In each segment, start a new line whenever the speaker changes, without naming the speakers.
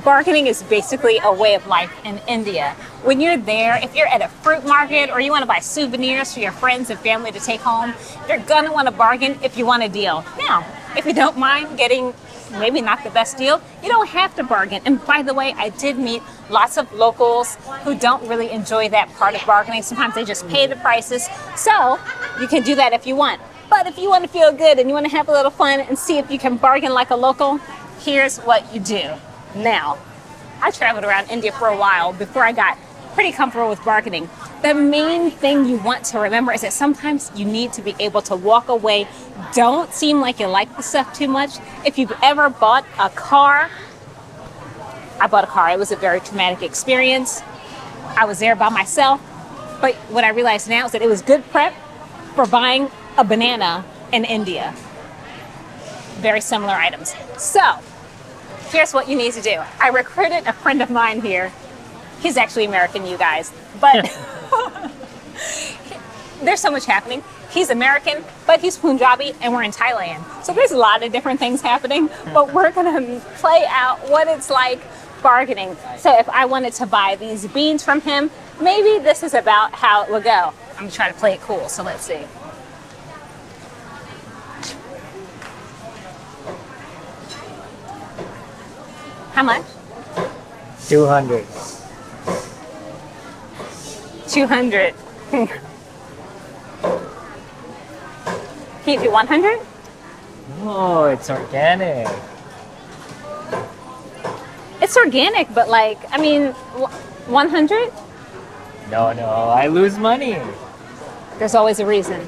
Bargaining is basically a way of life in India. When you're there, if you're at a fruit market or you want to buy souvenirs for your friends and family to take home, you're going to want to bargain if you want a deal. Now, if you don't mind getting maybe not the best deal, you don't have to bargain. And by the way, I did meet lots of locals who don't really enjoy that part of bargaining. Sometimes they just pay the prices. So you can do that if you want. But if you want to feel good and you want to have a little fun and see if you can bargain like a local, here's what you do. Now, I traveled around India for a while before I got pretty comfortable with bargaining. The main thing you want to remember is that sometimes you need to be able to walk away. Don't seem like you like the stuff too much. If you've ever bought a car, I bought a car. It was a very traumatic experience. I was there by myself. But what I realized now is that it was good prep for buying a banana in India. Very similar items. So, here's what you need to do. I recruited a friend of mine here. He's actually American, you guys, but there's so much happening. He's American, but he's Punjabi, and we're in Thailand. So there's a lot of different things happening, but we're gonna play out what it's like bargaining. So if I wanted to buy these beans from him, maybe this is about how it would go. I'm gonna try to play it cool, so let's see. How much?
200.
200. Can you do 100?
Oh, it's organic.
It's organic, but like, I mean, 100?
No, I lose money.
There's always a reason.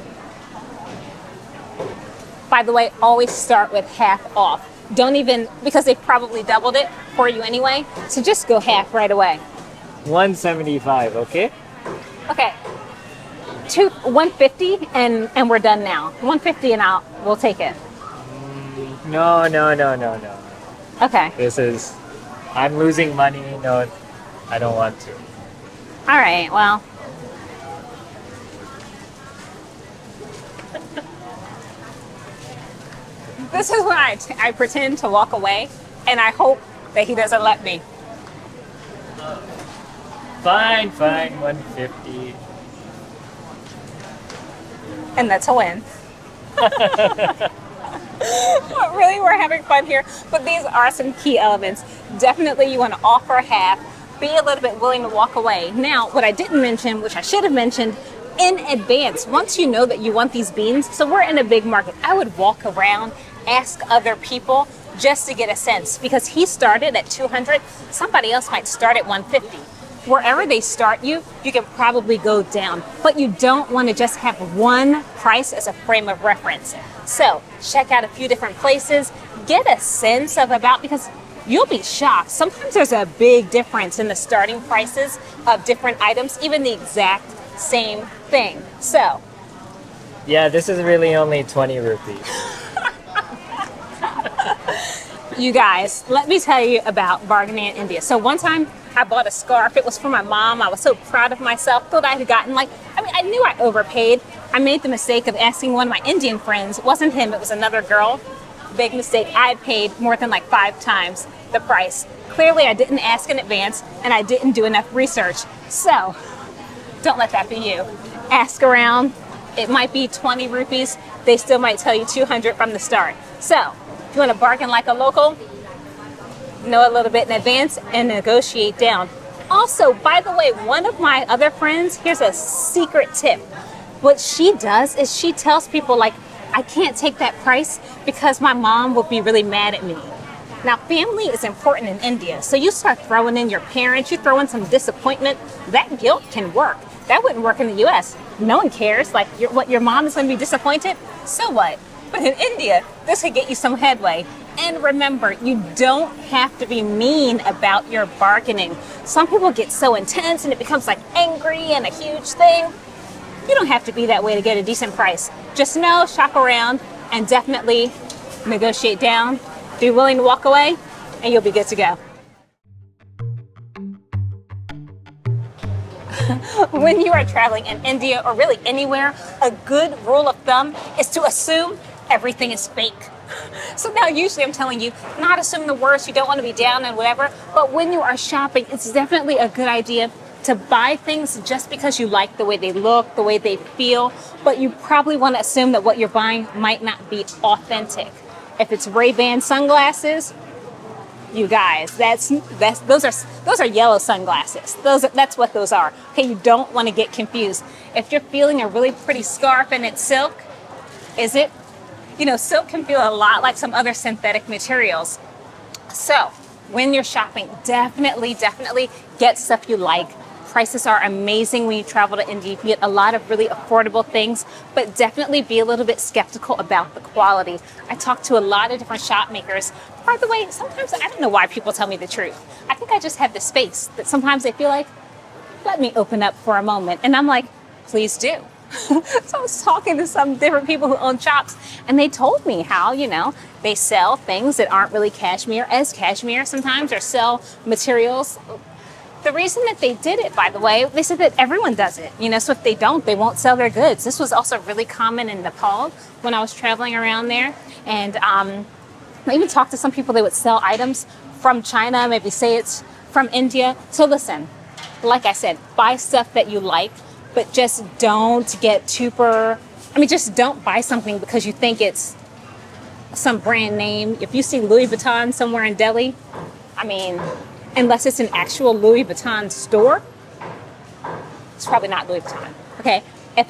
By the way, always start with half off. Don't even, because they probably doubled it for you anyway, so just go half right away.
175, okay?
Okay. 150 and we're done now. 150 and we'll take it.
No.
Okay.
I'm losing money. No, I don't want to.
All right, well. This is when I pretend to walk away, and I hope that he doesn't let me.
Fine, 150.
And that's a win. Really, we're having fun here, but these are some key elements. Definitely you want to offer half, be a little bit willing to walk away. Now, what I didn't mention, which I should have mentioned, in advance, once you know that you want these beans, so we're in a big market, I would walk around, ask other people just to get a sense, because he started at 200, somebody else might start at 150. Wherever they start you, you can probably go down, but you don't want to just have one price as a frame of reference. So check out a few different places, get a sense of because you'll be shocked. Sometimes there's a big difference in the starting prices of different items, even the exact same thing. So
Yeah, this is really only 20 rupees.
you guys, let me tell you about bargaining in India. So one time I bought a scarf. It was for my mom. I was so proud of myself. Thought I had gotten I knew I overpaid. I made the mistake of asking one of my Indian friends. It wasn't him, it was another girl. Big mistake. I had paid more than 5 times the price. Clearly I didn't ask in advance and I didn't do enough research. So don't let that be you. Ask around. It might be 20 rupees. They still might tell you 200 from the start. So if you want to bargain like a local, know a little bit in advance and negotiate down. Also, by the way, one of my other friends, here's a secret tip. What she does is she tells people I can't take that price because my mom will be really mad at me. Now, family is important in India, so you start throwing in your parents, you throw in some disappointment, that guilt can work. That wouldn't work in the US. No one cares, your mom is gonna be disappointed, so what? But in India, this could get you some headway. And remember, you don't have to be mean about your bargaining. Some people get so intense and it becomes angry and a huge thing. You don't have to be that way to get a decent price. Just know, shop around, and definitely negotiate down. Be willing to walk away, and you'll be good to go. When you are traveling in India or really anywhere, a good rule of thumb is to assume everything is fake. So now usually I'm telling you, not assume the worst, you don't want to be down and whatever, but when you are shopping, it's definitely a good idea to buy things just because you like the way they look, the way they feel, but you probably want to assume that what you're buying might not be authentic. If it's Ray-Ban sunglasses, you guys, those are yellow sunglasses. That's what those are. Okay, you don't want to get confused. If you're feeling a really pretty scarf and it's silk, is it? You know, silk can feel a lot like some other synthetic materials. So when you're shopping, definitely get stuff you like. Prices are amazing when you travel to India. You can get a lot of really affordable things, but definitely be a little bit skeptical about the quality. I talk to a lot of different shop makers. By the way, sometimes I don't know why people tell me the truth. I think I just have the space that sometimes they feel like, let me open up for a moment. And I'm like, please do. So I was talking to some different people who own shops, and they told me how, you know, they sell things that aren't really cashmere as cashmere sometimes, or sell materials. The reason that they did it, by the way, they said that everyone does it, you know, so if they don't, they won't sell their goods. This was also really common in Nepal when I was traveling around there. And I even talked to some people, they would sell items from China, maybe say it's from India. So listen, like I said, buy stuff that you like, but just don't get just don't buy something because you think it's some brand name. If you see Louis Vuitton somewhere in Delhi, unless it's an actual Louis Vuitton store, it's probably not Louis Vuitton, okay? If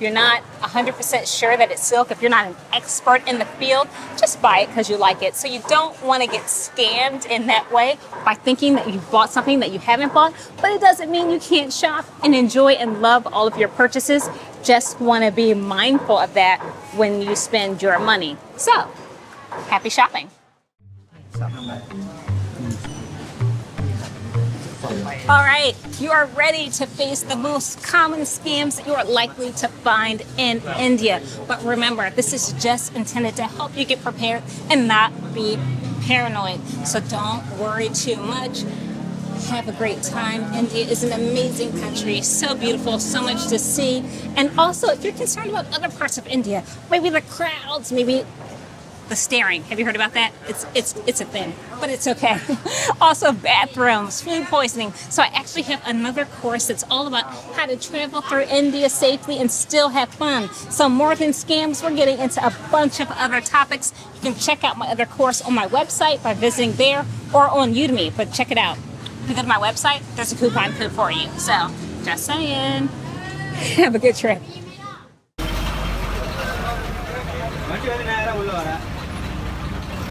you're not 100% sure that it's silk, if you're not an expert in the field, just buy it because you like it. So you don't want to get scammed in that way by thinking that you've bought something that you haven't bought, but it doesn't mean you can't shop and enjoy and love all of your purchases. Just want to be mindful of that when you spend your money. So, happy shopping. All right, you are ready to face the most common scams that you are likely to find in India. But remember, this is just intended to help you get prepared and not be paranoid. So don't worry too much. Have a great time. India is an amazing country, so beautiful, so much to see. And also, if you're concerned about other parts of India, maybe the crowds, maybe the staring. Have you heard about that? It's a thing, but it's okay. Also, bathrooms, food poisoning. So I actually have another course that's all about how to travel through India safely and still have fun. So more than scams, we're getting into a bunch of other topics. You can check out my other course on my website by visiting there or on Udemy, but check it out. If you go to my website, there's a coupon code for you. So just saying. Have a good trip.